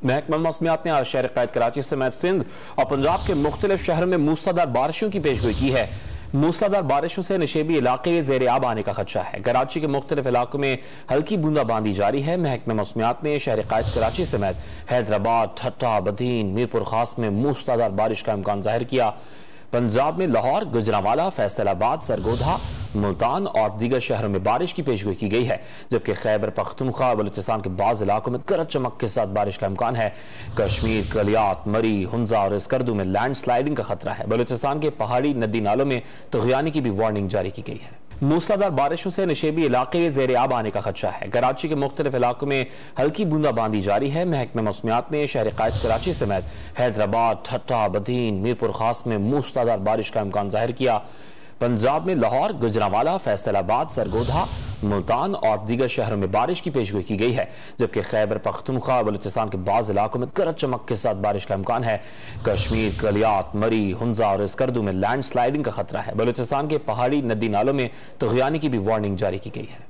محکمہ موسمیات نے آج شہر قائد کراچی سمیت سندھ اور پنجاب کے مختلف شہروں میں موسلادھار بارشوں کی پیشگوئی کی ہے۔ موسلادھار بارشوں سے نشیبی علاقے زیر آب آنے کا خدشہ ہے۔ کراچی کے مختلف علاقوں میں ہلکی بوندا باندی جاری ہے۔ محکمہ موسمیات نے شہر قائد کراچی سمیت حیدرآباد، ٹھٹہ، بدین، میرپور خاص میں موسلادھار بارش کا امکان ظاہر کیا۔ پنجاب میں لاہور، گجرانوالہ، فیصل آباد، سرگودھا، ملتان اور دیگر شہروں میں بارش کی پیشگوئی کی گئی ہے، جبکہ خیبر پختونخوا اور بلوچستان کے بعض علاقوں میں گرج چمک کے ساتھ بارش کا امکان ہے۔ کشمیر، کلیات، مری، ہنزا اور اسکردو میں لینڈ سلائیڈنگ کا خطرہ ہے۔ بلوچستان کے پہاڑی ندی نالوں میں طغیانی کی بھی وارننگ جاری کی گئی ہے۔ موسلادھار بارشوں سے نشیبی علاقے زیر آب آنے کا خدشہ ہے۔ کراچی کے مختلف علاقوں میں ہلکی بوندا باندی جاری ہے۔ محکمہ موسمیات نے شہر قائد کراچی سمیت حیدرآباد، ٹھٹہ، بدین، میرپور خاص میں موسلادھار بارش کا امکان ظاہر کیا۔ پنجاب میں لاہور، گجرانوالہ، فیصل آباد، سرگودھا، ملتان اور دیگر شہروں میں بارش کی پیشگوئی کی گئی ہے، جبکہ خیبر پختونخوا اور بلوچستان کے بعض علاقوں میں گرج چمک کے ساتھ بارش کا امکان ہے۔ کشمیر، کلیات، مری، ہنزا اور اسکردو میں لینڈ سلائیڈنگ کا خطرہ ہے۔ بلوچستان کے پہاڑی ندی نالوں میں طغیانی کی بھی وارننگ جاری کی گئی ہے۔